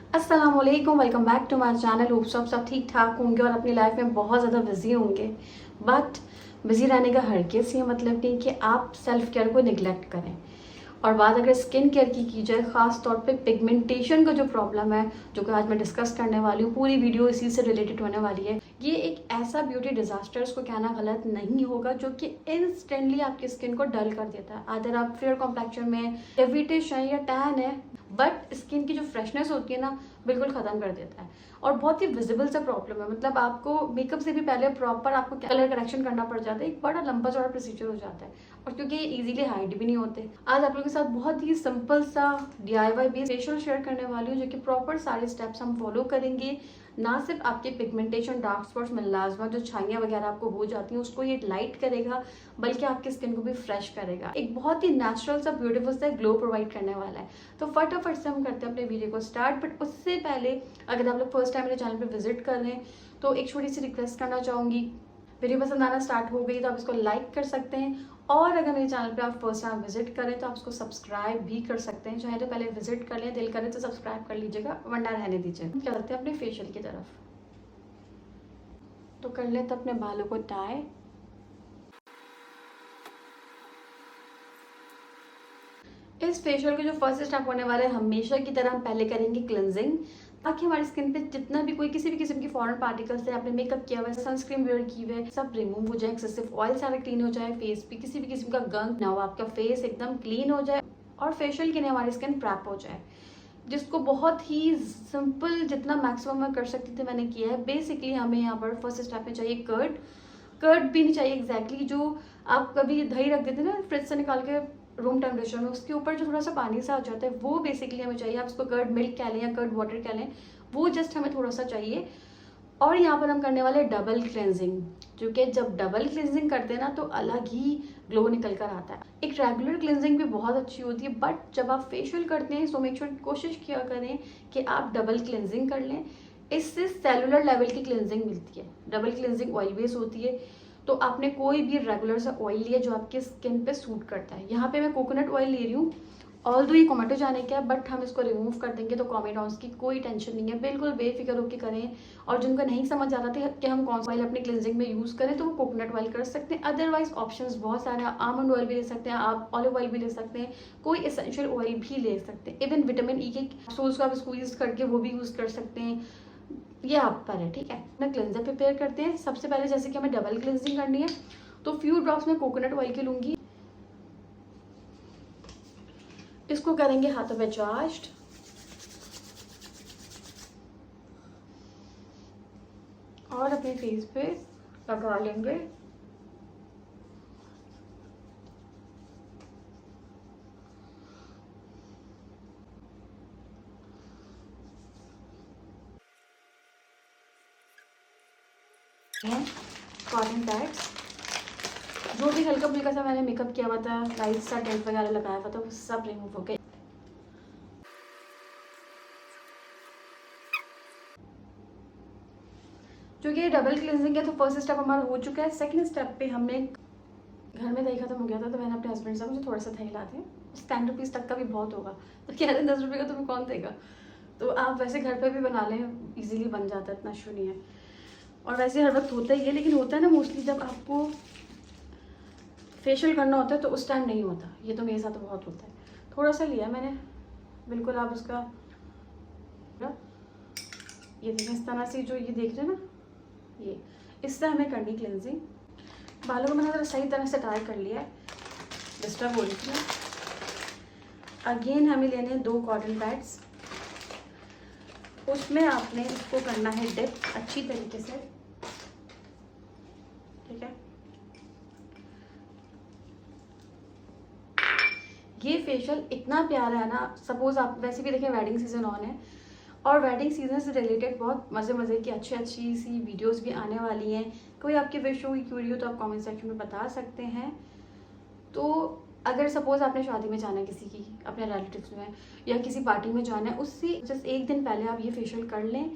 अस्सलाम वालेकुम, welcome back to my channel. Hope सब ठीक ठाक होंगे और अपनी लाइफ में बहुत ज़्यादा बिजी होंगे। बट बिजी रहने का हरगिज़ ये मतलब नहीं कि आप सेल्फ केयर को निगलेक्ट करें। और बात अगर स्किन केयर की जाए, ख़ास तौर पे पिगमेंटेशन का जो प्रॉब्लम है, जो कि आज मैं डिस्कस करने वाली हूँ, पूरी वीडियो इसी से रिलेटेड होने वाली है। ये एक ऐसा ब्यूटी डिजास्टर, इसको कहना गलत नहीं होगा, जो कि इंस्टेंटली आपकी स्किन को डल कर देता है। अगर आप फेयर कॉम्प्लेक्शन में कैविटीज है या टैन है, बट स्किन की जो फ्रेशनेस होती है ना, बिल्कुल ख़त्म कर देता है। और बहुत ही विजिबल सा प्रॉब्लम है, मतलब आपको मेकअप से भी पहले प्रॉपर आपको कलर करेक्शन करना पड़ जाता है। एक बड़ा लंबा चौड़ा प्रोसीजर हो जाता है, और क्योंकि ये इजीली हाइड भी नहीं होते। आज आप लोगों के साथ बहुत ही सिंपल सा DIY बेस्ड फेशियल शेयर करने वाली हूँ, जो कि प्रॉपर सारे स्टेप्स हम फॉलो करेंगे। ना सिर्फ आपके पिगमेंटेशन, डार्क स्पॉट्स, मेलाज्मा, जो छाइयाँ वगैरह आपको हो जाती हैं, उसको ये लाइट करेगा, बल्कि आपकी स्किन को भी फ्रेश करेगा। एक बहुत ही नेचुरल सा ब्यूटीफुल सा ग्लो प्रोवाइड करने वाला है। तो फटाफट से हम करते हैं अपने वीडियो को स्टार्ट। बट उससे पहले अगर आप लोग फर्स्ट टाइम मेरे चैनल पर विजिट कर रहे हैं, तो एक छोटी सी रिक्वेस्ट करना चाहूँगी। वीडियो पसंद आना स्टार्ट हो गई तो आप इसको लाइक कर सकते हैं, और अगर मेरे चैनल पे आप फर्स्ट टाइम विजिट करें तो आप उसको सब्सक्राइब भी कर सकते हैं। चाहे तो पहले विजिट कर लें, दिल करे तो सब्सक्राइब कर लीजिएगा, वरना रहने दीजिए। क्या करते हैं अपने फेशियल की तरफ, तो कर लेते अपने बालों को टाई। इस फेशियल के जो फर्स्ट स्टेप होने वाला है, हमेशा की तरह हम पहले करेंगे क्लिनजिंग, ताकि हमारी स्किन पे जितना भी कोई किसी भी किस्म की फॉरेन पार्टिकल्स है, आपने मेकअप किया हुआ है, सनस्क्रीन वेयर की हुई है, सब रिमूव हो जाए, एक्सेसिव ऑयल सारा क्लीन हो जाए, फेस पे किसी भी किस्म का गंद ना हो, आपका फेस एकदम क्लीन हो जाए, और फेशियल के लिए हमारी स्किन प्रैप हो जाए। जिसको बहुत ही सिंपल, जितना मैक्सिमम मैं कर सकती थी मैंने किया है। बेसिकली हमें यहाँ पर फर्स्ट स्टेप में चाहिए कर्ड। कर्ड भी नहीं चाहिए एग्जैक्टली, जो आप कभी दही रख देते ना फ्रिज से निकाल के रूम टेम्परेचर में, उसके ऊपर जो थोड़ा सा पानी सा आ जाता है, वो बेसिकली हमें चाहिए। आप उसको कर्ड मिल्क कह लें या कर्ड वाटर कह लें, वो जस्ट हमें थोड़ा सा चाहिए। और यहाँ पर हम करने वाले डबल क्लेंजिंग, जो कि जब डबल क्लेंजिंग करते हैं ना, तो अलग ही ग्लो निकल कर आता है। एक रेगुलर क्लेंजिंग भी बहुत अच्छी होती है, बट जब आप फेशियल करते हैं सो मेक श्योर, कोशिश किया करें कि आप डबल क्लेंजिंग कर लें। इससे सेलुलर लेवल की क्लेंजिंग मिलती है। डबल क्लेंजिंग ऑयल बेस होती है, तो आपने कोई भी रेगुलर सा ऑयल लिया जो आपकी स्किन पे सूट करता है। यहाँ पे मैं कोकोनट ऑयल ले रही हूँ, ऑल दो ये कोमेटो जाने का है, बट हम इसको रिमूव कर देंगे, तो कॉमेडॉन्स की कोई टेंशन नहीं है, बिल्कुल बेफिक्र होकर करें। और जिनको नहीं समझ आता था कि हम कौन सा ऑयल अपनी क्लिनजिंग में यूज़ करें, तो वो कोकोनट ऑयल कर सकते हैं। अदरवाइज ऑप्शंस बहुत सारे हैं, आमंड ऑयल भी ले सकते हैं आप, ऑलिव ऑयल भी ले सकते हैं, कोई एसेंशियल ऑयल भी ले सकते हैं। इवन विटामिन ई के कैप्सूल्स को आप स्क्वीज करके वो भी यूज़ कर सकते हैं। ये आप पर है, ठीक है। मैं क्लिनजर प्रिपेयर करते हैं। सबसे पहले जैसे कि हमें डबल क्लिनजिंग करनी है, तो फ्यू ड्रॉप्स में कोकोनट ऑयल की लूँगी। इसको करेंगे हाथों पे चार्ज्ड, और अपने फेस पे लगा लेंगे। कॉटन पैड्स, जो भी हल्का फुल्का सा मैंने मेकअप किया हुआ था, लाइट सा टेंट वगैरह लगाया हुआ था, वो सब रिमूव हो गए। क्योंकि ये डबल क्लिनजिंग है, तो फर्स्ट स्टेप हमारा हो चुका है। सेकंड स्टेप पे हमने, घर में दही खत्म हो गया था, तो मैंने अपने हस्बैंड से मुझे थोड़ा सा दही लाते हैं, उस 10 रुपीज़ तक का भी बहुत होगा। तो कह रहे हैं 10 रुपये का तुम्हें कौन देगा, तो आप वैसे घर पे भी बना लें, इजीली बन जाता है, इतना इशू नहीं है। और वैसे हर वक्त होता ही है, लेकिन होता है ना मोस्टली जब आपको फेशियल करना होता है, तो उस टाइम नहीं होता। ये तो मेरे साथ तो बहुत होता है। थोड़ा सा लिया मैंने, बिल्कुल आप उसका, ये देखें इस तरह से, जो ये देख रहे हैं ना, ये इससे हमें करनी क्लिनजिंग। बालों को मैंने सही तरह से टाई कर लिया है, डिस्टर्ब हो रही थी। अगेन हमें लेने हैं 2 कॉटन पैड्स, उसमें आपने इसको करना है डिप अच्छी तरीके से, ठीक है। ये फेशियल इतना प्यारा है ना, सपोज आप वैसे भी देखें वेडिंग सीजन ऑन है, और वेडिंग सीजन से रिलेटेड बहुत मज़े की अच्छी सी वीडियोस भी आने वाली हैं। कोई आपकी विश हो, क्यूरी हो, तो आप कमेंट सेक्शन में बता सकते हैं। तो अगर सपोज आपने शादी में जाना है किसी की, अपने रिलेटिव्स में, या किसी पार्टी में जाना है, उससे जस्ट एक दिन पहले आप ये फेशियल कर लें।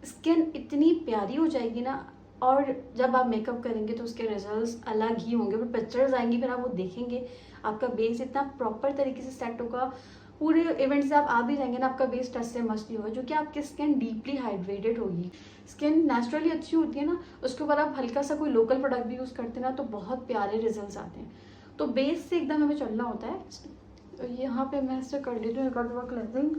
स्किन इतनी प्यारी हो जाएगी ना, और जब आप मेकअप करेंगे तो उसके रिजल्ट्स अलग ही होंगे। फिर पिक्चर्स आएंगी, फिर आप वो देखेंगे, आपका बेस इतना प्रॉपर तरीके से सेट होगा, पूरे इवेंट से आप आ भी जाएंगे ना, आपका बेस टच से मस्त नहीं होगा, जो कि आपकी स्किन डीपली हाइड्रेटेड होगी। स्किन नेचुरली अच्छी होती है ना, उसके ऊपर आप हल्का सा कोई लोकल प्रोडक्ट भी यूज़ करते हैं ना, तो बहुत प्यारे रिजल्ट आते हैं। तो बेस से एकदम हमें चलना होता है। तो यहाँ पे मैं इससे कर लेती हूँ एक और क्लेंजिंग।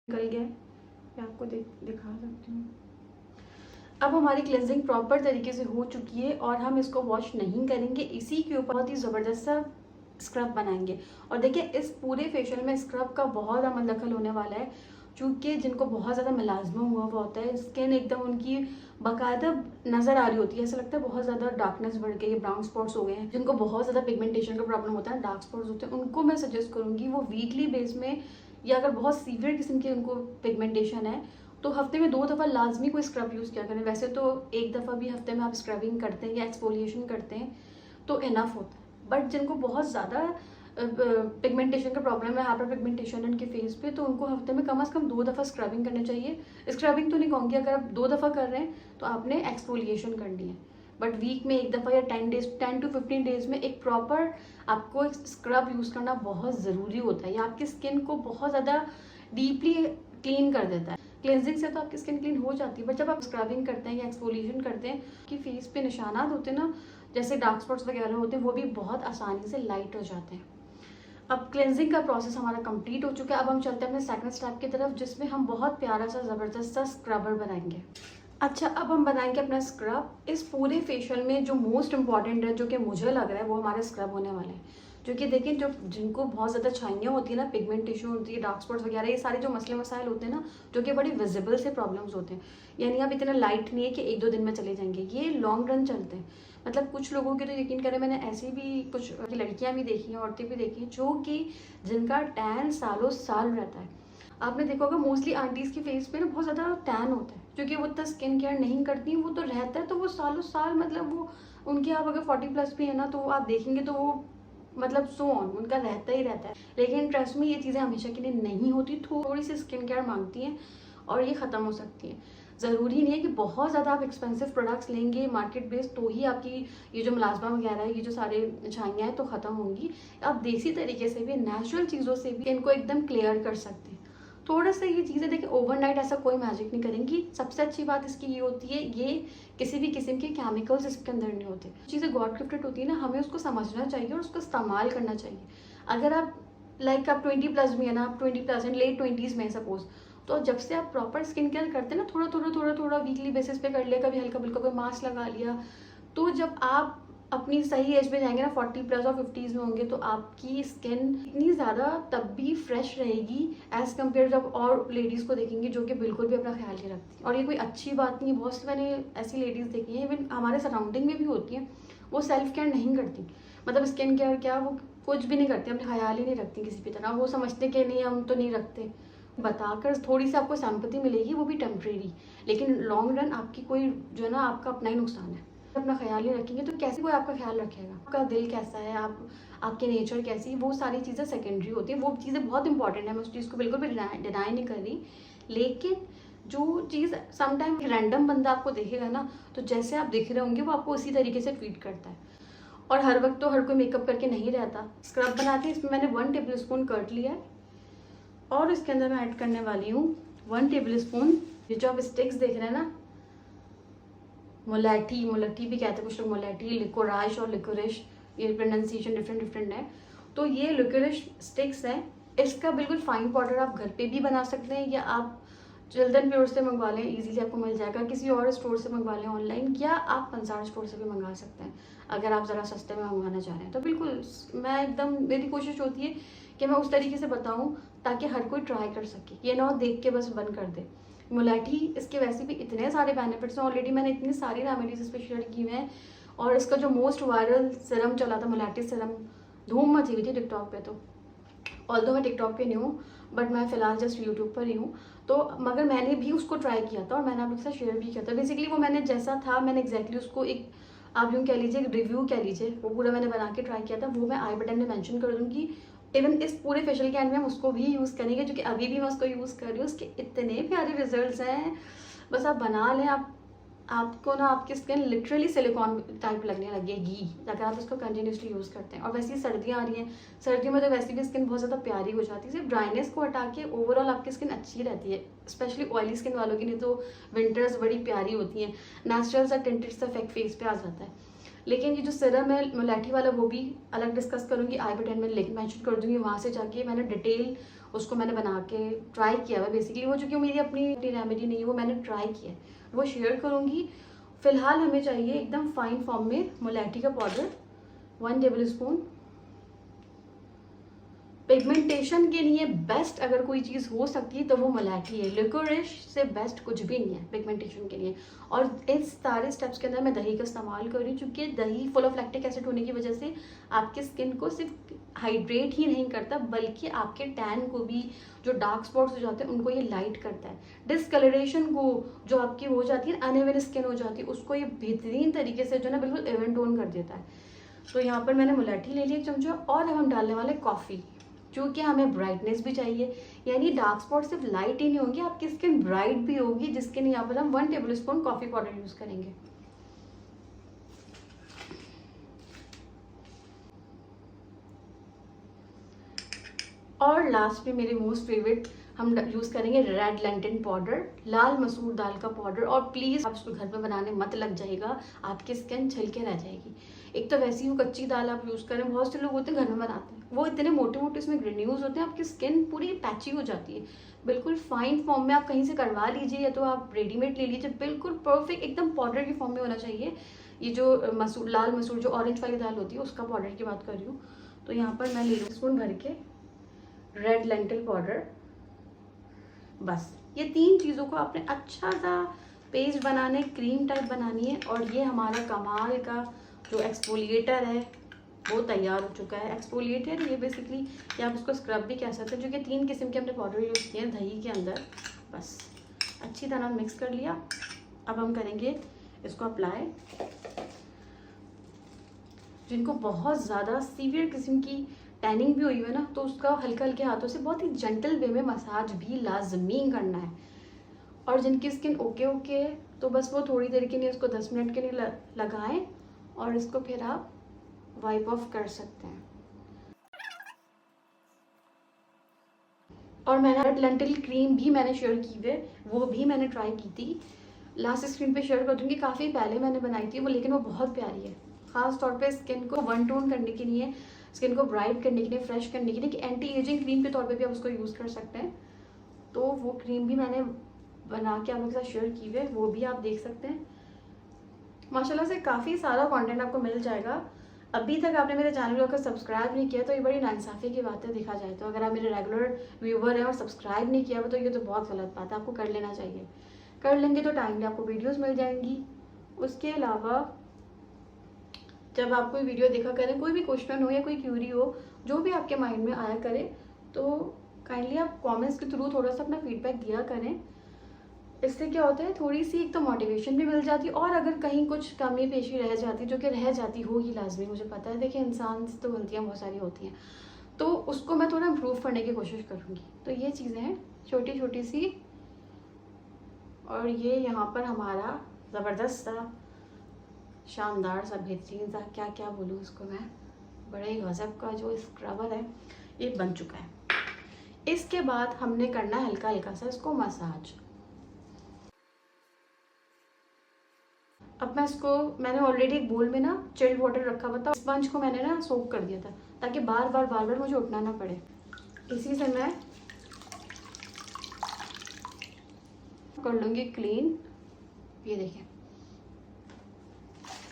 निकल गया, मैं आपको दिखा सकती हूँ। अब हमारी क्लेंजिंग प्रॉपर तरीके से हो चुकी है और हम इसको वॉश नहीं करेंगे, इसी के ऊपर बहुत ही ज़बरदस्त सा स्क्रब बनाएंगे। और देखिए इस पूरे फेशियल में स्क्रब का बहुत अमल दखल होने वाला है, क्योंकि जिनको बहुत ज़्यादा मेलाज्मा हुआ हुआ होता है, स्किन एकदम उनकी बाकायदा नज़र आ रही होती है, ऐसा लगता है बहुत ज़्यादा डार्कनेस बढ़ गई है, ब्राउन स्पॉट्स हो गए हैं, जिनको बहुत ज़्यादा पिगमेंटेशन का प्रॉब्लम होता है, डार्क स्पॉट्स होते हैं, उनको मैं सजेस्ट करूँगी वो वीकली बेस में, या अगर बहुत सीवियर किस्म की उनको पिगमेंटेशन है तो हफ्ते में 2 दफ़ा लाजमी कोई स्क्रब यूज़ किया करें। वैसे तो 1 दफ़ा भी हफ्ते में आप स्क्रबिंग करते हैं या एक्सफोलिएशन करते हैं तो इनफ होता है। बट जिनको बहुत ज़्यादा पिगमेंटेशन का प्रॉब्लम है, हाइपर पिगमेंटेशन उनके फेस पे, तो उनको हफ्ते में कम से कम 2 दफ़ा स्क्रबिंग करनी चाहिए। स्क्रबिंग तो नहीं कहूँगी, अगर आप 2 दफ़ा कर रहे हैं तो आपने एक्सफोलिएशन करनी है। बट वीक में 1 दफ़ा या 10 to 15 डेज में एक प्रॉपर आपको एक स्क्रब यूज़ करना बहुत ज़रूरी होता है। ये आपकी स्किन को बहुत ज़्यादा डीपली क्लीन कर देता है। क्लेंजिंग से तो आपकी स्किन क्लीन हो जाती है, बट जब आप स्क्रबिंग करते हैं या एक्सफोलिएशन करते हैं कि फेस पे निशानात होते हैं ना, जैसे डार्क स्पॉट्स वगैरह होते हैं, वो भी बहुत आसानी से लाइट हो जाते हैं। अब क्लेंजिंग का प्रोसेस हमारा कंप्लीट हो चुका है। अब हम चलते हैं अपने सेकंड स्टेप की तरफ, जिसमें हम बहुत प्यारा सा ज़बरदस्त सा स्क्रबर बनाएंगे। अच्छा, अब हम बनाएंगे अपना स्क्रब। इस पूरे फेशियल में जो मोस्ट इंपॉर्टेंट है, जो कि मुझे लग रहा है, वो हमारा स्क्रब होने वाला है। क्योंकि देखिए जो जिनको बहुत ज़्यादा छाइयाँ होती है ना, पिगमेंटेशन होती है, डार्क स्पॉट्स वगैरह, ये सारे जो मसले मसाइल होते हैं ना, जो कि बड़ी विजिबल से प्रॉब्लम्स होते हैं, यानी आप इतना लाइट नहीं है कि 1-2 दिन में चले जाएंगे, ये लॉन्ग रन चलते हैं। मतलब कुछ लोगों के तो यकीन करें, मैंने ऐसी भी कुछ लड़कियां भी देखी हैं, औरतें भी देखी हैं, जो कि जिनका टैन सालों साल रहता है। आपने देखा होगा मोस्टली आंटीज़ के फेस पे ना बहुत ज़्यादा टैन होता है, क्योंकि वो इतना स्किन केयर नहीं करती, वो तो रहता है, तो वो सालों साल, मतलब वो उनके, आप अगर 40+ भी है ना, तो आप देखेंगे तो वो मतलब सो ऑन उनका रहता ही रहता है। लेकिन ट्रस्ट में ये चीज़ें हमेशा के लिए नहीं होती, थोड़ी सी स्किन केयर मांगती हैं और ये ख़त्म हो सकती हैं। ज़रूरी नहीं है कि बहुत ज़्यादा आप एक्सपेंसिव प्रोडक्ट्स लेंगे मार्केट बेस्ड तो ही आपकी ये जो मुलाजमा वगैरह है, ये जो सारे छाइयाँ हैं, तो ख़त्म होंगी। आप देसी तरीके से भी, नेचुरल चीज़ों से भी इनको एकदम क्लियर कर सकते हैं। थोड़ा सा ये चीज़ें देखिए, ओवरनाइट ऐसा कोई मैजिक नहीं करेंगी। सबसे अच्छी बात इसकी ये होती है, ये किसी भी किस्म के केमिकल्स इसके अंदर नहीं होते। चीज़ें गॉड गिफ्टेड होती है ना, हमें उसको समझना चाहिए और उसको इस्तेमाल करना चाहिए। अगर आप आप 20+ भी है ना, आप 20+ एंड लेट 20s में सपोज, तो जब से आप प्रॉपर स्किन केयर करते हैं ना, थोड़ा वीकली बेसिस पे कर लिया, कभी हल्का फुल्का कोई मास्क लगा लिया, तो जब आप अपनी सही एज पे जाएंगे ना, 40+ और 50s में होंगे, तो आपकी स्किन इतनी ज़्यादा तब भी फ्रेश रहेगी एज़ कम्पेयर जब और लेडीज़ को देखेंगे जो कि बिल्कुल भी अपना ख्याल नहीं रखती। और ये कोई अच्छी बात नहीं है, बहुत सी मैंने ऐसी लेडीज़ देखी हैं, इवन हमारे सराउंडिंग में भी होती हैं, वो सेल्फ केयर नहीं करती। मतलब स्किन केयर क्या, वो कुछ भी नहीं करती, अपने ख्याल ही नहीं रखती किसी भी तरह। वो समझते कि नहीं, हम तो नहीं रखते, बताकर थोड़ी सी आपको सिंपैथी मिलेगी, वो भी टेम्परेरी, लेकिन लॉन्ग रन आपकी कोई जो है ना, आपका अपना ही नुकसान है। अपना ख्याल नहीं रखेंगे तो कैसे कोई आपका ख्याल रखेगा? आपका दिल कैसा है, आपकी नेचर कैसी, वो सारी चीज़ें सेकेंडरी होती हैं। वो चीज़ें बहुत इंपॉर्टेंट है, मैं उस चीज़ को बिल्कुल भी डिनाई नहीं कर रही, लेकिन जो चीज़ समटाइम रैंडम बंदा आपको देखेगा ना, तो जैसे आप दिख रहे होंगे वो आपको उसी तरीके से ट्रीट करता है। और हर वक्त तो हर कोई मेकअप करके नहीं रहता। स्क्रब बनाते हैं, इसमें मैंने 1 टेबल स्पून कर्ड लिया है और इसके अंदर मैं ऐड करने वाली हूँ 1 टेबल स्पून, ये जो आप स्टिक्स देख रहे हैं ना, मुलेठी भी कहते हैं कुछ लोग, मुलेठी, लिकोराइश और लिकोरिश, ये प्रोनाउंसिएशन डिफरेंट है। तो ये लिकोरिश स्टिक्स है, इसका बिल्कुल फाइन पाउडर आप घर पे भी बना सकते हैं, या आप चिल्ड्रन प्योर से मंगवा लें, इजीली आपको मिल जाएगा, किसी और स्टोर से मंगवा लें ऑनलाइन, या आप पंसार स्टोर से भी मंगा सकते हैं अगर आप ज़रा सस्ते में मंगवाना चाह रहे हैं। तो बिल्कुल मैं एकदम, मेरी कोशिश होती है कि मैं उस तरीके से बताऊँ ताकि हर कोई ट्राई कर सके, ये ना देख के बस बंद कर दे। मुलेठी, इसके वैसे भी इतने सारे बेनिफिट्स हैं, ऑलरेडी मैंने इतनी सारी रेमेडीज इस पर शेयर की हुए हैं, और इसका जो मोस्ट वायरल सिरम चला था, मुलेठी सिरम, धूम मची हुई थी टिकटॉक पे। तो ऑल्दो मैं टिकटॉक पे नहीं हूँ, बट मैं फ़िलहाल जस्ट यूट्यूब पर ही हूँ, तो मगर मैंने भी उसको ट्राई किया था और मैंने आप लोग के साथ शेयर भी किया था। बेसिकली वो मैंने जैसा था, मैंने एग्जैक्टली उसको एक, आप यूँ कह लीजिए, एक रिव्यू कह लीजिए, वो पूरा मैंने बना के ट्राई किया था। वो मैं आई बटन में मेंशन कर दूँगी। इवन इस पूरे फेशियल के एंड में हम उसको भी यूज़ करेंगे, जो कि अभी भी मैं उसको यूज़ कर रही हूँ। उसके इतने प्यारे रिजल्ट्स हैं, बस आप बना लें, आपको ना आपकी स्किन लिटरली सिलिकॉन टाइप लगने लगेगी अगर आप इसको कंटिन्यूसली यूज़ करते हैं। और वैसे ही सर्दियाँ आ रही हैं, सर्दियों में तो वैसे भी स्किन बहुत ज़्यादा प्यारी हो जाती है। सिर्फ ड्राइनेस को हटा के ओवरऑल आपकी स्किन अच्छी रहती है, स्पेशली ऑयली स्किन वालों की। नहीं तो विंटर्स बड़ी प्यारी होती हैं, नेचुरल सा टिंटेड सा इफेक्ट फेस पे आ जाता है। लेकिन ये जो सिरम है मोलेटी वाला, वो भी अलग डिस्कस करूँगी, आई बटन में लिंक मेंशन कर दूँगी, वहाँ से जाके मैंने डिटेल उसको मैंने बना के ट्राई किया है बेसिकली। वो जो कि मेरी अपनी रेमेडी नहीं है, वो मैंने ट्राई किया है, वो शेयर करूँगी। फिलहाल हमें चाहिए एकदम फाइन फॉर्म में मोलेटी का पाउडर 1 टेबल स्पून। पिगमेंटेशन के लिए बेस्ट अगर कोई चीज़ हो सकती है तो वो मोलेटी है। लिकोरिश से बेस्ट कुछ भी नहीं है पिगमेंटेशन के लिए। और इस सारे स्टेप्स के अंदर मैं दही का इस्तेमाल कर रही हूँ, क्योंकि दही फुल ऑफ लैक्टिक एसिड होने की वजह से आपकी स्किन को सिर्फ हाइड्रेट ही नहीं करता, बल्कि आपके टैन को भी, जो डार्क स्पॉट्स हो जाते हैं उनको ये लाइट करता है। डिसकलरेशन को, जो आपकी हो जाती है अनइवन स्किन हो जाती है, उसको ये बेहतरीन तरीके से जो ना बिल्कुल इवन टोन कर देता है। तो यहाँ पर मैंने मोलेटी ले लिया 1 चमचा, और अब हम डालने वाले कॉफ़ी, क्योंकि हमें ब्राइटनेस भी चाहिए। यानी डार्क स्पॉट सिर्फ लाइट ही नहीं होंगी, आपकी स्किन ब्राइट भी होगी, जिसके लिए यहाँ पर हम 1 table spoon coffee powder use करेंगे। और लास्ट में मेरे मोस्ट फेवरेट हम यूज़ करेंगे रेड लेंटिन पाउडर, लाल मसूर दाल का पाउडर। और प्लीज़ आप इसको घर में बनाने मत लग जाएगा, आपकी स्किन छिलके रह जाएगी। एक तो वैसी वो कच्ची दाल आप यूज़ करें, बहुत से लोग होते हैं घर में बनाते हैं, वो इतने मोटे मोटे इसमें ग्रेन्यूल्स होते हैं, आपकी स्किन पूरी पैची हो जाती है। बिल्कुल फाइन फॉर्म में आप कहीं से करवा लीजिए, या तो आप रेडीमेड ले लीजिए, बिल्कुल परफेक्ट एकदम पाउडर की फॉर्म में होना चाहिए। ये जो मसूर, लाल मसूर जो ऑरेंज वाली दाल होती है, उसका पाउडर की बात कर रही हूँ। तो यहाँ पर मैं ले लूँ स्पून भर के रेड लेंटिल पाउडर। बस ये 3 चीज़ों को आपने अच्छा सा पेस्ट बनाने, क्रीम टाइप बनानी है। और ये हमारा कमाल का जो एक्सफोलिएटर है वो तैयार हो चुका है। एक्सफोलिएटर ये बेसिकली, या आप इसको स्क्रब भी कह सकते हैं, जो कि 3 किस्म के हमने पाउडर यूज़ किए हैं दही के अंदर। बस अच्छी तरह मिक्स कर लिया। अब हम करेंगे इसको अप्लाई। जिनको बहुत ज़्यादा सीवियर किस्म की टैनिंग भी हुई है ना, तो उसका हल्के हल्के हाथों से बहुत ही जेंटल वे में मसाज भी लाजमी करना है। और जिनकी स्किन ओके ओके है, तो बस वो थोड़ी देर के लिए, उसको 10 मिनट के लिए लगाएं, और इसको फिर आप वाइप ऑफ कर सकते हैं। और मैंने रेड लेंटिल क्रीम भी मैंने शेयर की हुई है, वो भी मैंने ट्राई की थी, लास्ट स्क्रीन पे शेयर कर दूंगी। काफ़ी पहले मैंने बनाई थी वो, लेकिन वो बहुत प्यारी है। खास तौर पे स्किन को वन टोन करने के लिए, स्किन को ब्राइट करने के लिए, फ्रेश करने के लिए, कि एंटी एजिंग क्रीम के तौर पे भी आप उसको यूज़ कर सकते हैं। तो वो क्रीम भी मैंने बना के आप लोगों के साथ शेयर की हुई है, वो भी आप देख सकते हैं। माशाल्लाह से काफ़ी सारा कंटेंट आपको मिल जाएगा। अभी तक आपने मेरे चैनल को अगर सब्सक्राइब नहीं किया तो ये बड़ी नाइंसाफ़ी की बात है, देखा जाए तो। अगर आप मेरे रेगुलर व्यूवर हैं और सब्सक्राइब नहीं किया तो ये तो बहुत गलत बात है, आपको कर लेना चाहिए। कर लेंगे तो टाइमली आपको वीडियोस मिल जाएंगी। उसके अलावा जब आप कोई वीडियो देखा करें, कोई भी क्वेश्चन हो या कोई क्यूरी हो, जो भी आपके माइंड में आया करे, तो काइंडली आप कमेंट्स के थ्रू थोड़ा सा अपना फीडबैक दिया करें। इससे क्या होता है, थोड़ी सी एक तो मोटिवेशन भी मिल जाती है, और अगर कहीं कुछ कमी पेशी रह जाती, जो कि रह जाती होगी लाजमी, मुझे पता है, देखिए इंसान से तो गलतियाँ बहुत सारी होती हैं, तो उसको मैं थोड़ा इम्प्रूव करने की कोशिश करूँगी। तो ये चीज़ें हैं छोटी छोटी सी। और ये यहाँ पर हमारा ज़बरदस्त सा, शानदार सा, बेहतरीन सा, क्या क्या बोलूँ उसको मैं, बड़े ही गज़ब का जो स्क्रबर है, ये बन चुका है। इसके बाद हमने करना है हल्का हल्का सा इसको मसाज। अब मैं इसको, मैंने ऑलरेडी एक बोल में ना चिल्ड वाटर रखा हुआ था, स्पंज को मैंने ना सोक कर दिया था, ताकि बार बार मुझे उठना ना पड़े। इसी से मैं कर लूँगी क्लीन। ये देखिए,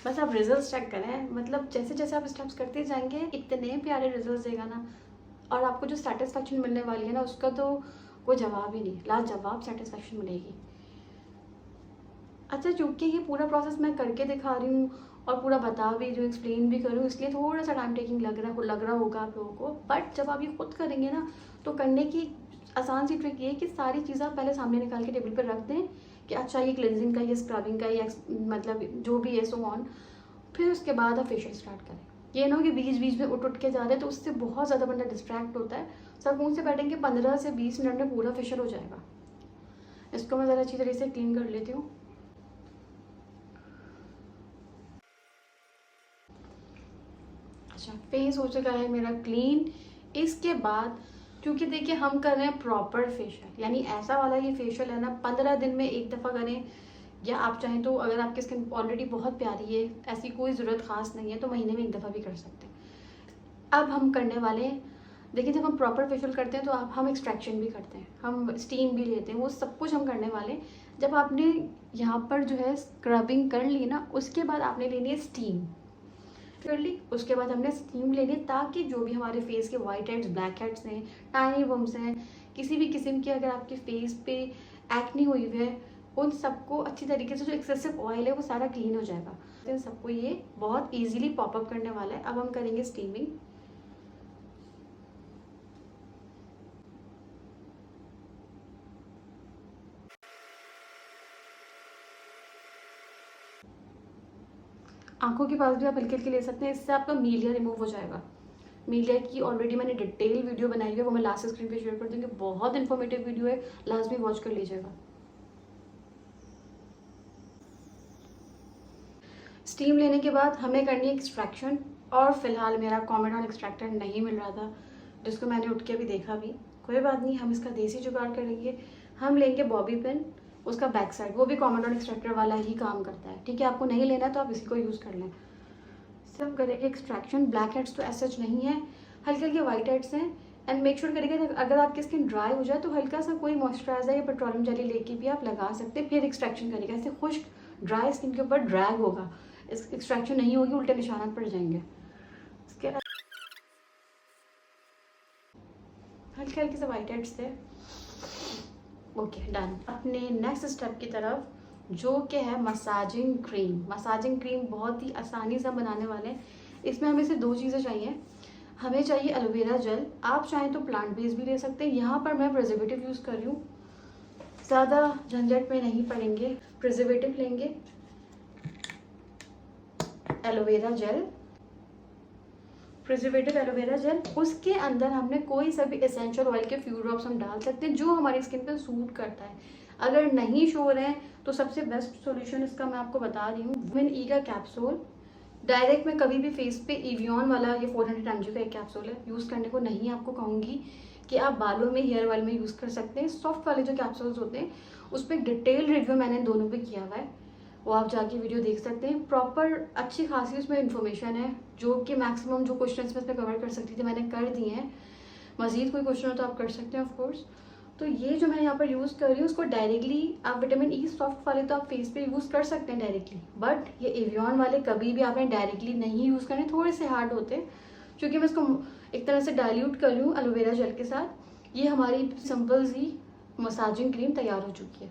बस आप रिजल्ट्स चेक करें, मतलब जैसे जैसे आप स्टेप्स करते जाएंगे इतने प्यारे रिजल्ट्स देगा ना, और आपको जो सेटिस्फेक्शन मिलने वाली है ना, उसका तो कोई जवाब ही नहीं, लाजवाब सेटिस्फेक्शन मिलेगी। अच्छा, चूँकि ये पूरा प्रोसेस मैं करके दिखा रही हूँ और पूरा बता भी रही हूँ, एक्सप्लेन भी कर रही हूँ, इसलिए थोड़ा सा टाइम टेकिंग लग रहा होगा आप लोगों को। बट जब आप ये खुद करेंगे ना, तो करने की आसान सी ट्रिक ये है कि सारी चीज़ें आप पहले सामने निकाल के टेबल पर रख दें, कि अच्छा ये क्लेंजिंग का, ये स्क्रबिंग का, ये मतलब जो भी है सो ऑन। फिर उसके बाद आप फेशियल स्टार्ट करें। ये ना हो कि बीच बीच में उठ के जा रहे हैं, तो उससे बहुत ज़्यादा बंदा डिस्ट्रैक्ट होता है। सुकून से बैठेंगे 15 से 20 मिनट में पूरा फेशियल हो जाएगा। इसको मैं ज़रा अच्छी तरह से क्लीन कर लेती हूँ। फेस हो चुका है मेरा क्लीन। इसके बाद क्योंकि देखिए हम कर रहे हैं प्रॉपर फेशियल, यानी ऐसा वाला ये फेशियल है ना 15 दिन में एक दफ़ा करें, या आप चाहें तो अगर आपकी स्किन ऑलरेडी बहुत प्यारी है, ऐसी कोई ज़रूरत ख़ास नहीं है, तो महीने में एक दफ़ा भी कर सकते हैं। अब हम करने वाले हैं, देखिए जब हम प्रॉपर फेशियल करते हैं तो हम एक्सट्रैक्शन भी करते हैं, हम स्टीम भी लेते हैं, वो सब कुछ हम करने वाले हैं। जब आपने यहाँ पर जो है स्क्रबिंग कर ली ना, उसके बाद आपने लेनी है स्टीम कर ली, उसके बाद हमने स्टीम लेनी है, ताकि जो भी हमारे फेस के वाइट हेड्स, ब्लैक हेड्स हैं, टाइनी बम्स हैं, किसी भी किस्म की अगर आपके फेस पे एक्ने हुई हुई है, उन सबको अच्छी तरीके से जो एक्सेसिव ऑयल है वो सारा क्लीन हो जाएगा। तो इन सबको ये बहुत ईजिली पॉपअप करने वाला है। अब हम करेंगे स्टीमिंग। आंखों के पास भी आप हल्के हल्के ले सकते हैं, इससे आपका मीलिया रिमूव हो जाएगा। मीलिया की ऑलरेडी मैंने डिटेल वीडियो बनाई है, वो मैं लास्ट स्क्रीन पे शेयर कर दूँगी, बहुत इन्फॉर्मेटिव वीडियो है, लास्ट में वॉच कर लीजिएगा। स्टीम लेने के बाद हमें करनी है एक्सट्रैक्शन, और फिलहाल मेरा कॉमेडॉन एक्सट्रैक्टर नहीं मिल रहा था, जिसको मैंने उठ के अभी देखा भी। कोई बात नहीं, हम इसका देसी जुगाड़ करेंगे। हम लेंगे बॉबी पिन, उसका बैक साइड, वो भी कॉमेडॉन एक्सट्रैक्टर वाला ही काम करता है, ठीक है। आपको नहीं लेना तो आप इसी को यूज़ कर लें। सब करेंगे एक्सट्रैक्शन। ब्लैक हेड्स तो ऐसा नहीं है, हल्के हल्के वाइट हेड्स हैं। एंड मेक श्योर करेंगे अगर आपकी स्किन ड्राई हो जाए तो हल्का सा कोई मॉइस्चराइजर या पेट्रोलियम जेली लेके भी आप लगा सकते हैं, फिर एक्सट्रैक्शन करेगा। ऐसे खुश्क ड्राई स्किन के ऊपर ड्रैग होगा, एक्सट्रैक्शन नहीं होगी, उल्टे निशानात पड़ जाएंगे। इसके हल्के हल्के से वाइट हेड्स थे। Okay done. अपने नेक्स्ट स्टेप की तरफ, जो कि है मसाजिंग क्रीम। मसाजिंग क्रीम बहुत ही आसानी से हम बनाने वाले हैं। इसमें हमें सिर्फ 2 चीज़ें चाहिए। हमें चाहिए एलोवेरा जेल, आप चाहें तो प्लांट बेस्ड भी ले सकते हैं। यहाँ पर मैं प्रिजर्वेटिव यूज़ कर रही हूँ, ज़्यादा झंझट में नहीं पड़ेंगे। प्रिजर्वेटिव लेंगे, aloe vera gel, preservative aloe vera gel, उसके अंदर हमने कोई सा भी एसेंशियल ऑयल के फ्यू ड्रॉप्स हम डाल सकते हैं जो हमारी स्किन पर सूट करता है। अगर नहीं श्योर है तो सबसे बेस्ट सॉल्यूशन इसका मैं आपको बता रही हूँ, विटामिन ई का कैप्सूल। डायरेक्ट मैं कभी भी फेस पे एवियन वाला ये 400 mg का एक कैप्सूल है, यूज़ करने को नहीं आपको कहूँगी कि आप बालों में, हेयर ऑयल में यूज़ कर सकते हैं। सॉफ्ट वाले जो कैप्सूल्स होते हैं उस पर डिटेल रिव्यू मैंने दोनों पे किया हुआ है, वो आप जाके वीडियो देख सकते हैं। प्रॉपर अच्छी खासी उसमें इन्फॉर्मेशन है, जो कि मैक्सिमम जो क्वेश्चंस में इसमें कवर कर सकती थी मैंने कर दिए हैं। मज़ीद कोई क्वेश्चन हो तो आप कर सकते हैं ऑफ कोर्स। तो ये जो मैं यहाँ पर यूज़ कर रही हूँ उसको डायरेक्टली आप विटामिन ई सॉफ्ट वाले तो आप फेस पे यूज़ कर सकते हैं डायरेक्टली, बट ये एवियन वाले कभी भी आपने डायरेक्टली नहीं यूज़ करने, थोड़े से हार्ड होते हैं। क्योंकि मैं इसको एक तरह से डाइल्यूट कर रही हूँ एलोवेरा जेल के साथ। ये हमारी सिंपल सी मसाजिंग क्रीम तैयार हो चुकी है।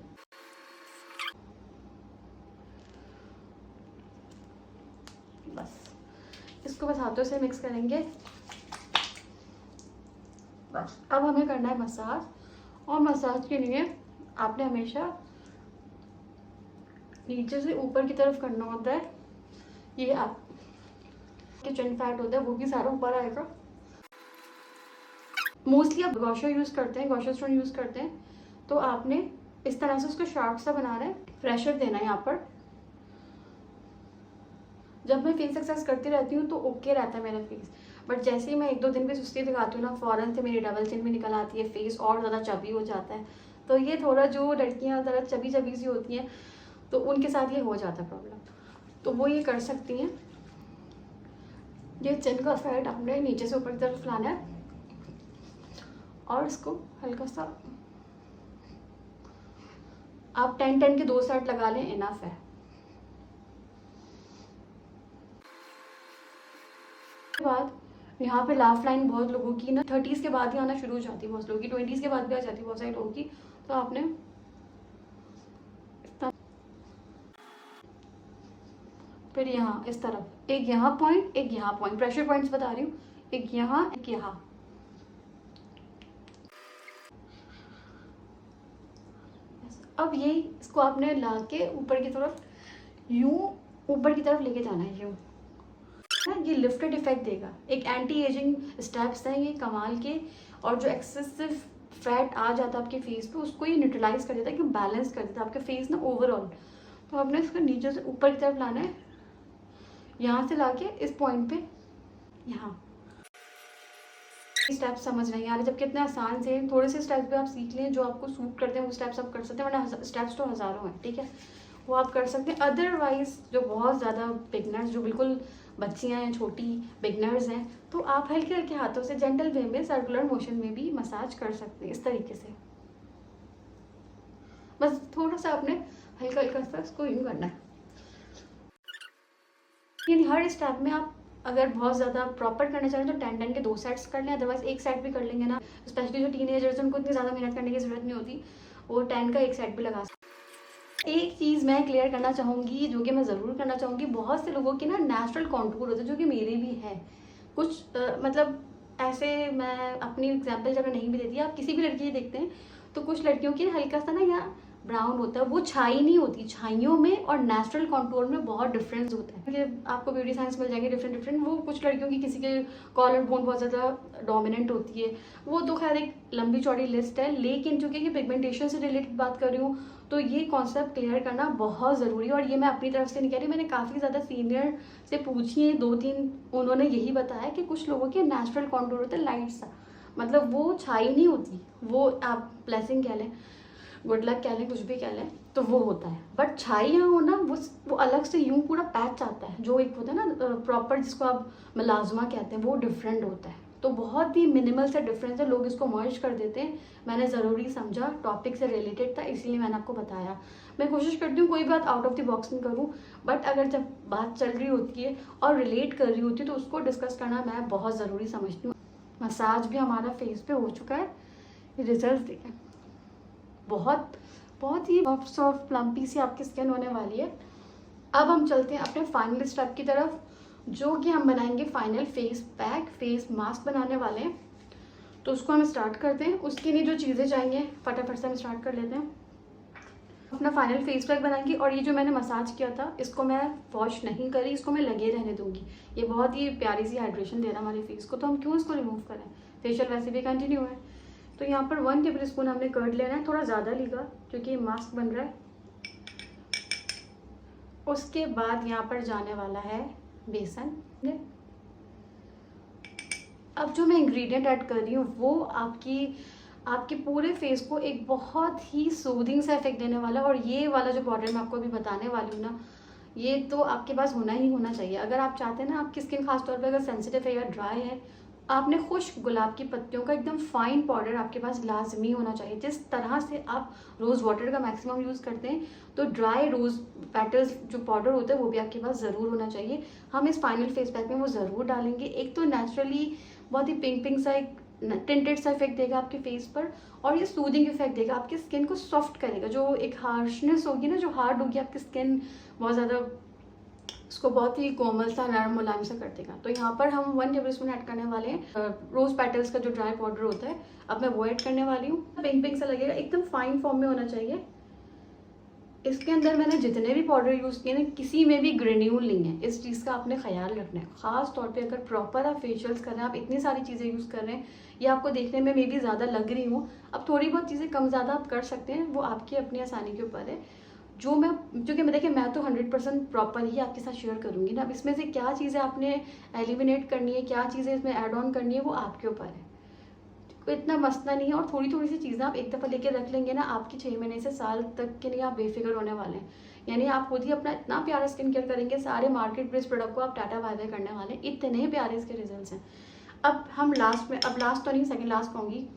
बस इसको बस हाथों से मिक्स करेंगे। बस अब हमें करना है मसाज, और मसाज के लिए आपने हमेशा नीचे से ऊपर की तरफ करना होता है। ये आप के चिन फैट होता है वो भी सारा ऊपर आएगा। मोस्टली आप गॉशर यूज़ करते हैं, गॉशर स्टोन यूज़ करते हैं, तो आपने इस तरह से उसको शार्प सा बनाना है, प्रेशर देना है यहाँ पर। जब मैं फेस एक्सरसाइज करती रहती हूँ तो ओके रहता है मेरा फेस, बट जैसे ही मैं 1-2 दिन पे सुस्ती दिखाती हूँ ना, फ़ौरन से मेरी डबल चिन भी निकल आती है, फेस और ज़्यादा चबी हो जाता है। तो ये थोड़ा, जो लड़कियाँ ज़रा चबी चबी सी होती हैं तो उनके साथ ये हो जाता है प्रॉब्लम, तो वो ये कर सकती हैं। ये चिन का फैट आपने नीचे से ऊपर की तरफ लाना है और इसको हल्का सा आप 10-10 के 2 सेट लगा लें, इनफ है। बाद यहाँ पे लाफ लाइन बहुत लोगों की ना 30s के बाद ही आना शुरू हो जाती है, बहुत लोगों की 20s के बाद भी आ जाती है, बहुत सारे लोगों की। तो आपने फिर यहाँ इस तरफ एक यहाँ पॉइंट, एक यहाँ पॉइंट, प्रेशर पॉइंट्स बता रही हूँ, एक यहाँ एक यहाँ। अब ये इसको आपने ला के ऊपर की तरफ, यूं ऊपर की तरफ लेके जाना है, यूं। ये लिफ्टेड इफेक्ट देगा। एक एंटी एजिंग स्टेप्स हैं ये कमाल के, और जो एक्सेसिव फैट आ जाता है आपके फेस पे उसको ये न्यूट्रलाइज कर देता है, कि बैलेंस कर देता है आपके फेस ना ओवरऑल। तो आपने इसको नीचे से ऊपर की तरफ लाना है, यहाँ से लाके इस पॉइंट पे, यहाँ स्टेप्स समझ नहीं आ रहे, जबकि इतने आसान से थोड़े से स्टेप्स भी आप सीख लें जो आपको सूट करते हैं, वो स्टेप्स आप कर सकते हैं, वरना स्टेप्स तो हज़ारों हैं, ठीक है, वो आप कर सकते हैं। अदरवाइज जो बहुत ज़्यादा बिगनर्स, जो बिल्कुल बच्चियाँ हैं, छोटी बिगनर्स हैं, तो आप हल्के हल्के हाथों से जेंटल वे में सर्कुलर मोशन में भी मसाज कर सकते हैं, इस तरीके से। बस थोड़ा सा आपने हल्का हल्का सा इसको यूँ करना है। यानी हर स्टेप में आप अगर बहुत ज़्यादा प्रॉपर करना चाहें तो 10-10 के 2 सेट्स कर लें, अदरवाइज एक सेट भी कर लेंगे ना। स्पेशली जो टीनेजर्स हैं उनको इतनी ज़्यादा मेहनत करने की ज़रूरत नहीं होती, वो 10 का एक सेट भी लगा सकते। एक चीज़ मैं क्लियर करना चाहूँगी, जो कि मैं ज़रूर करना चाहूँगी, बहुत से लोगों के ना नेचुरल कॉन्टूर होते हैं, जो कि मेरे भी है कुछ मतलब ऐसे। मैं अपनी एग्जाम्पल अगर नहीं भी देती, आप किसी भी लड़की देखते हैं तो कुछ लड़कियों की हल्का सा ना यहाँ ब्राउन होता है, वो छाई नहीं होती, छाइयों में और नेचुरल कॉन्टूर में बहुत डिफरेंस होता है। कि आपको ब्यूटी साइंस मिल जाएगी डिफरेंट डिफरेंट। वो कुछ लड़कियों की किसी के कॉलर बोन बहुत ज़्यादा डोमिनेंट होती है, वो तो खैर एक लंबी चौड़ी लिस्ट है, लेकिन चूंकि ये पिगमेंटेशन से रिलेटेड बात कर रही हूँ तो ये कॉन्सेप्ट क्लियर करना बहुत ज़रूरी है। और ये मैं अपनी तरफ से नहीं कह रही, मैंने काफ़ी ज़्यादा सीनियर से पूछी है, 2-3, उन्होंने यही बताया कि कुछ लोगों के नेचुरल कॉन्टूर होते हैं लाइट सा, मतलब वो छाई नहीं होती, वो आप ब्लेसिंग कह लें, गुड लक कह लें, कुछ भी कह लें, तो वो होता है। बट छाई यहाँ होना वो अलग से यूं पूरा पैच आता है, जो एक होता है ना प्रॉपर, जिसको आप मलाजमा कहते हैं, वो डिफरेंट होता है। तो बहुत ही मिनिमल से डिफरेंस है, लोग इसको मर्ज कर देते हैं। मैंने ज़रूरी समझा, टॉपिक से रिलेटेड था, इसीलिए मैंने आपको बताया। मैं कोशिश करती हूँ कोई बात आउट ऑफ द बॉक्स नहीं करूँ, बट अगर जब बात चल रही होती है और रिलेट कर रही होती है तो उसको डिस्कस करना मैं बहुत ज़रूरी समझती हूँ। मसाज भी हमारा फेस पे हो चुका है, रिजल्ट देखें, बहुत बहुत ही सॉफ्ट सॉफ्ट प्लम्पी सी आपकी स्किन होने वाली है। अब हम चलते हैं अपने फाइनल स्टेप की तरफ, जो कि हम बनाएंगे final face pack, face mask बनाने वाले हैं। तो उसको हम स्टार्ट करते हैं। उसके लिए जो चीज़ें चाहिए फटाफट से हम स्टार्ट कर लेते हैं। अपना फाइनल फेस पैक बनाएंगे, और ये जो मैंने मसाज किया था इसको मैं वॉश नहीं करी, इसको मैं लगे रहने दूंगी। ये बहुत ही प्यारी सी हाइड्रेशन दे रहा है हमारे फेस को, तो हम क्यों इसको रिमूव करें, फेशियल वैसे भी कंटिन्यू है। तो यहाँ पर 1 टेबल स्पून हमने कर्ड लेना है, थोड़ा ज़्यादा लेगा क्योंकि ये मास्क बन रहा है। उसके बाद यहाँ पर जाने वाला है बेसन। अब जो मैं इंग्रेडिएंट ऐड कर रही हूँ वो आपके पूरे फेस को एक बहुत ही सूदिंग सा इफेक्ट देने वाला है। और ये वाला जो पाउडर मैं आपको अभी बताने वाली हूँ ना, ये तो आपके पास होना ही होना चाहिए। अगर आप चाहते हैं ना, आपकी स्किन खासतौर पर अगर सेंसिटिव है या ड्राई है, आपने खुश्क गुलाब की पत्तियों का एकदम फाइन पाउडर आपके पास लाजमी होना चाहिए। जिस तरह से आप रोज़ वाटर का मैक्सिमम यूज़ करते हैं, तो ड्राई रोज़ पेटल्स जो पाउडर होता है वो भी आपके पास ज़रूर होना चाहिए। हम इस फाइनल फेस पैक में वो ज़रूर डालेंगे। एक तो नेचुरली बहुत ही पिंक पिंक सा एक टिंटेड सा इफेक्ट देगा आपके फेस पर, और ये सूदिंग इफेक्ट देगा, आपकी स्किन को सॉफ्ट करेगा। जो एक हार्शनेस होगी ना, जो हार्ड होगी आपकी स्किन बहुत ज़्यादा, उसको बहुत ही कोमल सा नरम मुलायम सा कर देगा। तो यहाँ पर हम 1 टेबल स्पून ऐड करने वाले हैं रोज पेटल्स का जो ड्राई पाउडर होता है। अब मैं वो ऐड करने वाली हूँ। पिंक पिंक सा लगेगा, एकदम फाइन फॉर्म में होना चाहिए। इसके अंदर मैंने जितने भी पाउडर यूज़ किए ना, किसी में भी ग्रेन्यूल नहीं है, इस चीज़ का आपने ख्याल रखना है। ख़ास तौर पे अगर प्रॉपर आप फेशियल्स कर रहे हैं, आप इतनी सारी चीज़ें यूज़ कर रहे हैं, ये आपको देखने में मे भी ज़्यादा लग रही हूँ। अब थोड़ी बहुत चीज़ें कम ज़्यादा आप कर सकते हैं, वो आपकी अपनी आसानी के ऊपर है। क्योंकि मैं देखिए, मैं तो 100% प्रॉपर ही आपके साथ शेयर करूँगी ना। अब इसमें से क्या चीज़ें आपने एलिमिनेट करनी है, क्या चीज़ें इसमें ऐड ऑन करनी है, वो आपके ऊपर है। तो इतना मसला नहीं है। और थोड़ी थोड़ी सी चीज़ें आप एक दफ़ा लेके रख लेंगे ना, आपकी 6 महीने से साल तक के लिए आप बेफिक्र होने वाले हैं। यानी आप खुद ही अपना इतना प्यारा स्किन केयर करेंगे, सारे मार्केट बेस्ड प्रोडक्ट को आप टाटा बाय बाय करने वाले हैं, इतने प्यारे इसके रिजल्ट्स हैं। अब हम लास्ट में, अब लास्ट तो नहीं, सेकंड लास्ट कहूँगी,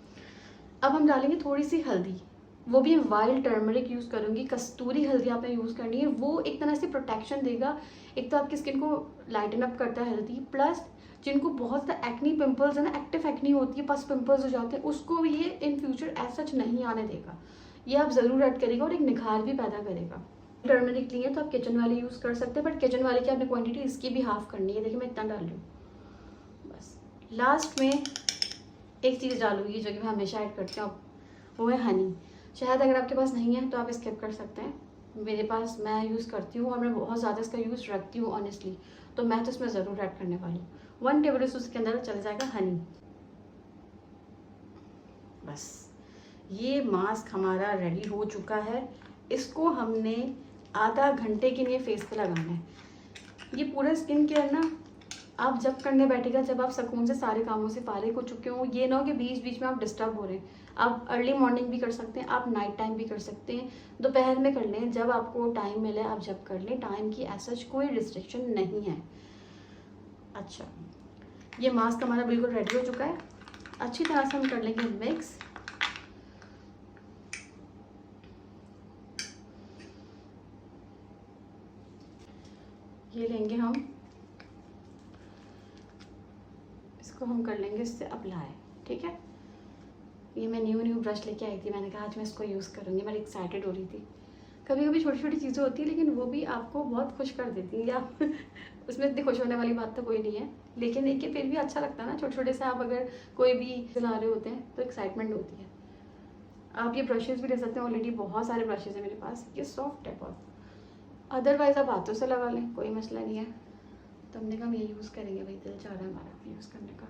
अब हम डालेंगे थोड़ी सी हल्दी, वो भी वाइल्ड टर्मरिक यूज़ करूँगी, कस्तूरी हल्दी आपने यूज़ करनी है। वो एक तरह से प्रोटेक्शन देगा, एक तो आपकी स्किन को लाइटन अप करता है हेल्दी, प्लस जिनको बहुत ज़्यादा एक्नी पिंपल्स है ना, एक्टिव एक्नी होती है, पस पिंपल्स हो जाते हैं, उसको भी ये इन फ्यूचर एज सच नहीं आने देगा। ये आप ज़रूर ऐड करेगा और एक निखार भी पैदा करेगा। टर्मरिक लिए तो आप किचन वाले यूज़ कर सकते हैं, बट किचन वाले की आपने क्वान्टिटी इसकी भी हाफ करनी है। देखिए मैं इतना डाल रही हूँ। बस लास्ट में एक चीज़ डालूंगी जो कि मैं हमेशा ऐड करती हूँ, वो है हनी। शहद अगर आपके पास नहीं है तो आप स्किप कर सकते हैं। मेरे पास, मैं यूज़ करती हूँ और मैं बहुत ज़्यादा इसका यूज़ रखती हूँ ऑनेस्टली, तो मैं तो इसमें ज़रूर ऐड करने वाली हूँ। 1 टेबल स्पून उसके अंदर चल जाएगा हनी। बस ये मास्क हमारा रेडी हो चुका है। इसको हमने आधा घंटे के लिए फेस पे लगाना है। ये पूरा स्किन केयर ना आप जब करने बैठेगा जब आप सुकून से सारे कामों से फारिग हो चुके हो। ये ना हो कि बीच बीच में आप डिस्टर्ब हो रहे हैं। आप अर्ली मॉर्निंग भी कर सकते हैं, आप नाइट टाइम भी कर सकते हैं, दोपहर में कर लें, जब आपको टाइम मिले आप जब कर लें। टाइम की ऐसा कोई रिस्ट्रिक्शन नहीं है। अच्छा, ये मास्क हमारा बिल्कुल रेडी हो चुका है। अच्छी तरह से हम कर लेंगे मिक्स। ये लेंगे हम, इसको हम कर लेंगे इससे अप्लाई। ठीक है, ये मैं न्यू ब्रश लेके आई थी, मैंने कहा आज मैं इसको यूज़ करूँगी। मैं एक्साइटेड हो रही थी। कभी कभी छोटी छोटी चीज़ें होती है लेकिन वो भी आपको बहुत खुश कर देती हैं। या उसमें इतनी खुश होने वाली बात तो कोई नहीं है, लेकिन एक फिर भी अच्छा लगता है ना। छोटे छोटे से आप अगर कोई भी चला रहे होते हैं तो एक्साइटमेंट होती है। आप ये ब्रशेज़ भी ले सकते हैं, ऑलरेडी बहुत सारे ब्रशेज़ हैं मेरे पास। ये सॉफ्ट है बहुत। अदरवाइज़ आप हाथों से लगा लें, कोई मसला नहीं है। तो हमने कहा हम ये यूज़ करेंगे, भाई दिल चाह रहा है हमारा यूज़ करने का।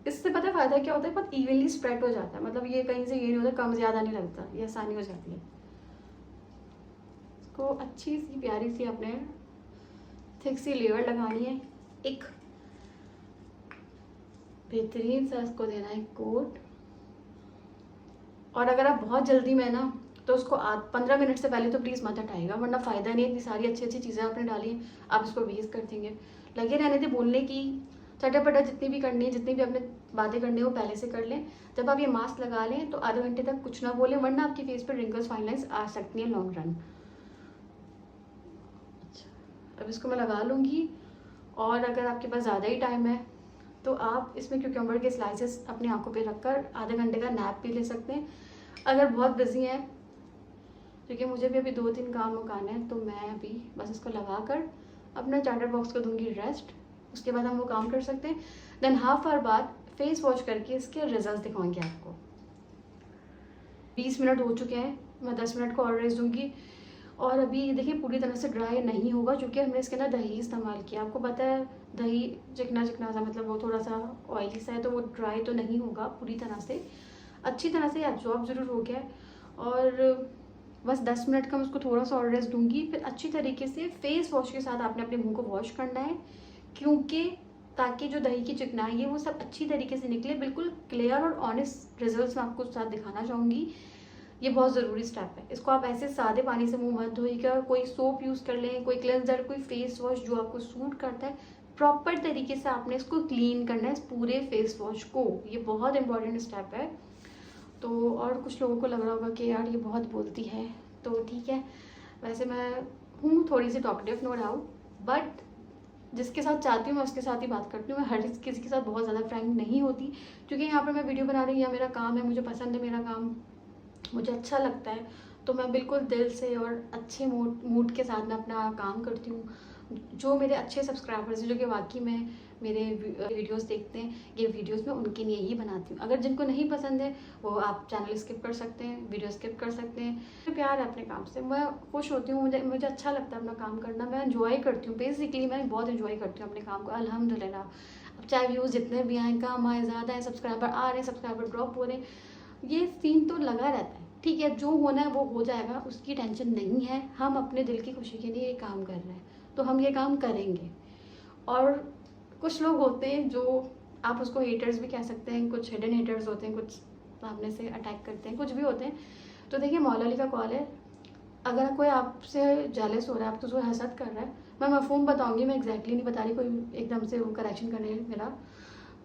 इससे पता है फ़ायदा क्या होता है, बहुत इवनली स्प्रेड हो जाता है। मतलब ये कहीं से ये नहीं होता, कम ज़्यादा नहीं लगता, ये आसानी हो जाती है। इसको अच्छी सी प्यारी सी अपने थिक सी लेयर लगानी है। एक बेहतरीन सा इसको देना है कोट। और अगर आप बहुत जल्दी में ना तो उसको 15 मिनट से पहले तो प्लीज़ मत हटाएगा, वरना फ़ायदा नहीं है। इतनी सारी अच्छी अच्छी चीज़ें आपने डाली हैं, आप इसको वेस्ट कर देंगे। लगे रहने थे बोलने की, चटापटा जितनी भी करनी है, जितनी भी अपने बातें करनी है वो पहले से कर लें। जब आप ये मास्क लगा लें तो आधे घंटे तक कुछ ना बोलें, वरना आपकी फेस पर रिंकल्स फाइन लाइन्स आ सकती हैं लॉन्ग रन। अच्छा, अब इसको मैं लगा लूँगी। और अगर आपके पास ज़्यादा ही टाइम है तो आप इसमें क्यूकम्बर के स्लाइसेस अपनी आंखों पे रखकर आधे घंटे का नैप भी ले सकते हैं। अगर बहुत बिजी हैं, क्योंकि मुझे भी अभी 2-3 काम मुकाने हैं, तो मैं अभी बस इसको लगा कर अपना चार्टर बॉक्स को दूंगी रेस्ट। उसके बाद हम वो काम कर सकते हैं। देन हाफ आवर बाद फेस वॉश करके इसके रिजल्ट दिखाऊंगी आपको। 20 मिनट हो चुके हैं, मैं 10 मिनट को और रेस्ट दूंगी। और अभी देखिए पूरी तरह से ड्राई नहीं होगा, क्योंकि हमने इसके अंदर दही इस्तेमाल किया। आपको पता है दही चिकना चिकना सा, मतलब वो थोड़ा सा ऑयली सा है, तो वो ड्राई तो नहीं होगा पूरी तरह से। अच्छी तरह से एब्जॉर्ब ज़रूर हो गया है। और बस 10 मिनट का मैं उसको थोड़ा सा और रेस्ट दूंगी। फिर अच्छी तरीके से फेस वॉश के साथ आपने अपने मुंह को वॉश करना है, क्योंकि ताकि जो दही की चिकनाई है वो सब अच्छी तरीके से निकले। बिल्कुल क्लियर और ऑनेस्ट रिजल्ट्स मैं आपको साथ दिखाना चाहूँगी। ये बहुत ज़रूरी स्टेप है। इसको आप ऐसे सादे पानी से मुंह मत धोइएगा, कोई सोप यूज़ कर लें, कोई क्लेंजर, कोई फेस वॉश जो आपको सूट करता है। प्रॉपर तरीके से आपने इसको क्लीन करना है, इस पूरे फेस वॉश को। ये बहुत इंपॉर्टेंट स्टेप है। तो और कुछ लोगों को लग रहा होगा कि यार ये बहुत बोलती है, तो ठीक है, वैसे मैं हूँ थोड़ी सी टॉकटिव, नो डाउट, बट जिसके साथ चाहती हूँ मैं उसके साथ ही बात करती हूँ। मैं हर किसी के साथ बहुत ज़्यादा फ्रैंक नहीं होती, क्योंकि यहाँ पर मैं वीडियो बना रही हूँ, या मेरा काम है, मुझे पसंद है मेरा काम, मुझे अच्छा लगता है, तो मैं बिल्कुल दिल से और अच्छे मूड के साथ मैं अपना काम करती हूँ। जो मेरे अच्छे सब्सक्राइबर्स हैं, जो कि वाकई में मेरे वीडियोस देखते हैं, ये वीडियोस मैं उनके लिए ही बनाती हूँ। अगर जिनको नहीं पसंद है वो आप चैनल स्किप कर सकते हैं, वीडियो स्किप कर सकते हैं। मुझे प्यार है अपने काम से, मैं खुश होती हूँ, मुझे अच्छा लगता है अपना काम करना, मैं एंजॉय करती हूँ। बेसिकली मैं बहुत एंजॉय करती हूँ अपने काम को, अल्हम्दुलिल्लाह। अब चाहे व्यूज़ जितने भी आए, कम आए, ज़्यादा है, सब्सक्राइबर आ रहे हैं, सब्सक्राइबर ड्रॉप हो रहे हैं, ये सीन तो लगा रहता है। ठीक है, जो होना है वो हो जाएगा, उसकी टेंशन नहीं है। हम अपने दिल की खुशी के लिए ये काम कर रहे हैं, तो हम ये काम करेंगे। और कुछ लोग होते हैं जो आप उसको हेटर्स भी कह सकते हैं, कुछ हिडन हेटर्स होते हैं, कुछ सामने से अटैक करते हैं, कुछ भी होते हैं। तो देखिए मौला अली का कॉल है, अगर कोई आपसे जेलस हो रहा है, आप तो उसको हसद कर रहा है, मैं मफहूम बताऊंगी, मैं एग्जैक्टली नहीं बता रही, कोई एकदम से वो करेक्शन करने मेरा।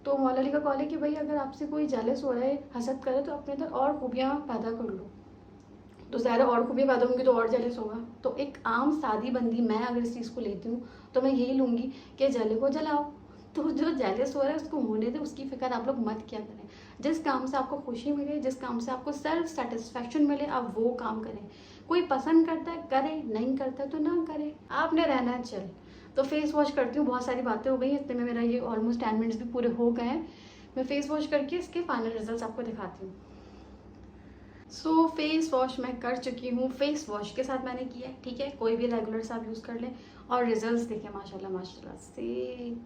तो मौला अली का कॉल है कि भाई अगर आपसे कोई जेलस हो रहा है, हसद करे, तो अपने अंदर और खूबियाँ पैदा कर लो। तो ज़्यादा और खूबियाँ पैदा होंगी तो और जेलस होगा। तो एक आम सादी बंदी मैं अगर इस चीज़ को लेती हूँ तो मैं यही लूँगी कि जले को जलाओ। तो जो जेलस हो रहा है उसको होने दे, उसकी फिक्र आप लोग मत किया करें। जिस काम से आपको खुशी मिले, जिस काम से आपको सेल्फ सेटिस्फेक्शन मिले, आप वो काम करें। कोई पसंद करता है करे, नहीं करता है तो ना करे, आपने रहना है चल। तो फेस वॉश करती हूँ, बहुत सारी बातें हो गई, इतने में मेरा ये ऑलमोस्ट 10 मिनट्स भी पूरे हो गए हैं। मैं फेस वॉश करके इसके फाइनल रिजल्ट आपको दिखाती हूँ। सो फेस वॉश मैं कर चुकी हूँ, फेस वॉश के साथ मैंने किया है, ठीक है, कोई भी रेगुलर से आप यूज़ कर लें। और रिजल्ट्स देखें माशाल्लाह माशाल्लाह से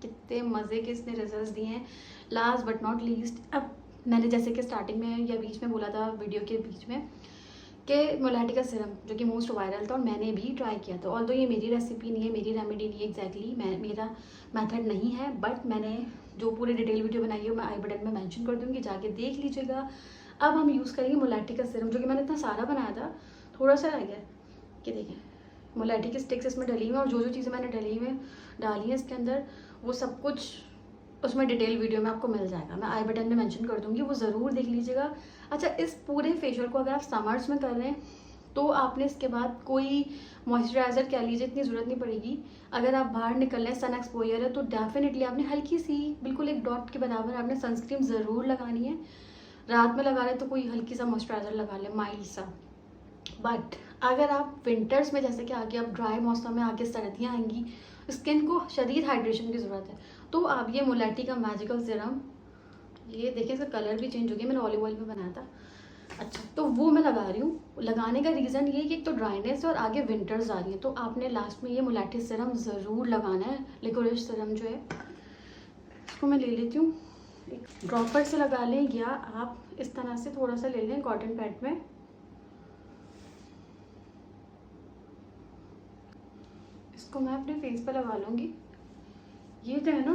कितने मज़े के इसने रिजल्ट्स दिए हैं। लास्ट बट नॉट लीस्ट, अब मैंने जैसे कि स्टार्टिंग में या बीच में बोला था वीडियो के बीच में कि मुल्टानी का सिरम जो कि मोस्ट वायरल था और मैंने भी ट्राई किया था। ऑल्दो ये मेरी रेसिपी नहीं है, मेरी रेमेडी नहीं है एग्जैक्टली, मेरा मेथड नहीं है, बट मैंने जो पूरी डिटेल वीडियो बनाई है मैं आई बटन में मेंशन कर दूँगी, जाके देख लीजिएगा। अब हम यूज़ करेंगे मुल्टानी का सिरम, जो कि मैंने इतना सारा बनाया था, थोड़ा सा रह गया कि देखें मुल्टानी की स्टिक्स इसमें डली हुई हैं और जो जो चीज़ें मैंने डाली हैं इसके अंदर वो सब कुछ उसमें डिटेल वीडियो में आपको मिल जाएगा, मैं आई बटन में मेंशन कर दूंगी, वो ज़रूर देख लीजिएगा। अच्छा, इस पूरे फेशियल को अगर आप समर्स में कर रहे हैं तो आपने इसके बाद कोई मॉइस्चराइज़र कह लीजिए इतनी ज़रूरत नहीं पड़ेगी। अगर आप बाहर निकल रहे हैं, सन एक्सपोजर है, तो डेफिनेटली आपने हल्की सी बिल्कुल एक डॉट के बराबर आपने सनस्क्रीन ज़रूर लगानी है। रात में लगा रहे तो कोई हल्की सा मॉइस्चराइज़र लगा लें, माइल्ड सा। बट अगर आप विंटर्स में, जैसे कि आगे अब ड्राई मौसम में आगे सर्दियाँ आएंगी, स्किन को शदीद हाइड्रेशन की ज़रूरत है, तो आप ये मुल्टानी का मैजिकल सीरम, ये देखिए इसका कलर भी चेंज हो गया, मैंने ऑलिव ऑयल में बनाया था। अच्छा, तो वो मैं लगा रही हूँ। लगाने का रीज़न ये कि एक तो ड्राइनेस है और आगे विंटर्स आ रही है, तो आपने लास्ट में ये मुल्टानी सीरम ज़रूर लगाना है। लिकोरिस सीरम जो है इसको मैं ले लेती हूँ, एक ड्रॉपर से लगा लें या आप इस तरह से थोड़ा सा ले लें कॉटन पैड में। इसको मैं अपने फेस पे लगा लूँगी। ये जो है ना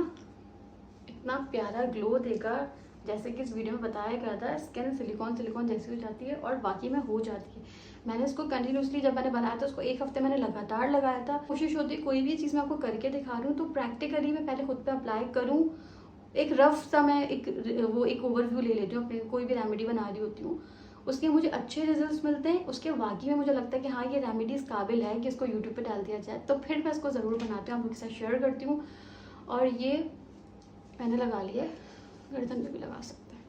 इतना प्यारा ग्लो देगा, जैसे कि इस वीडियो में बताया गया था, स्किन सिलिकॉन जैसी हो जाती है और बाकी में हो जाती है। मैंने इसको कंटिन्यूसली जब मैंने बनाया था उसको 1 हफ्ते मैंने लगातार लगाया था। कोशिश होती है कोई भी चीज़ मैं आपको करके दिखा रही हूँ तो प्रैक्टिकली मैं पहले खुद पे अप्लाई करूँ। एक रफ सा मैं एक ओवरव्यू ले लेती हूँ अपने, कोई भी रेमेडी बना रही होती हूँ, उसके मुझे अच्छे रिजल्ट्स मिलते हैं, उसके वाकई में मुझे लगता है कि हाँ ये रेमेडी इस काबिल है कि इसको यूट्यूब पे डाल दिया जाए, तो फिर मैं इसको ज़रूर बनाती हूँ, आप लोगों के साथ शेयर करती हूँ। और ये मैंने लगा लिया, गर्दन में भी लगा सकते हैं।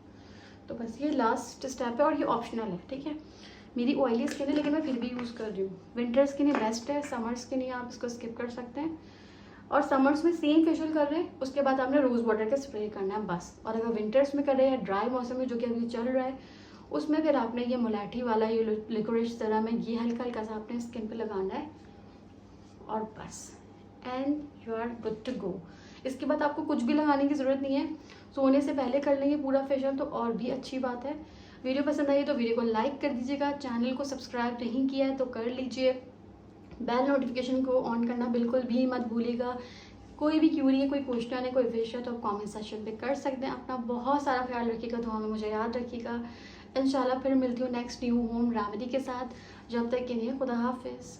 तो बस ये लास्ट स्टेप है और ये ऑप्शनल है, ठीक है। मेरी ऑयली स्किन है लेकिन मैं फिर भी यूज़ कर रही हूँ। विंटर्स के लिए बेस्ट है, समर्स के लिए आप इसको स्किप कर सकते हैं। और समर्स में सेम फेशियल कर रहे हैं, उसके बाद आपने रोज़ वाटर का स्प्रे करना है बस। और अगर विंटर्स में कर रहे हैं, ड्राई मौसम में जो कि अभी चल रहा है, उसमें फिर आपने ये मुल्टानी वाला ये लिकोरिस सीरम में ये हल्का हल्का सा आपने स्किन पे लगाना है और बस, and you are good to go. इसके बाद आपको कुछ भी लगाने की ज़रूरत नहीं है, सोने से पहले कर लेंगे पूरा फेशियल तो और भी अच्छी बात है। वीडियो पसंद आई तो वीडियो को लाइक कर दीजिएगा, चैनल को सब्सक्राइब नहीं किया है तो कर लीजिए, बेल नोटिफिकेशन को ऑन करना बिल्कुल भी मत भूलिएगा। कोई भी क्यूरी है, कोई क्वेश्चन है, कोई विश है तो आप कमेंट सेक्शन पे कर सकते हैं। अपना बहुत सारा ख्याल रखिएगा, दुआ में मुझे याद रखिएगा। इंशाल्लाह फिर मिलती हूँ नेक्स्ट न्यू होम रेमेडी के साथ। जब तक के लिए खुदा हाफिज़।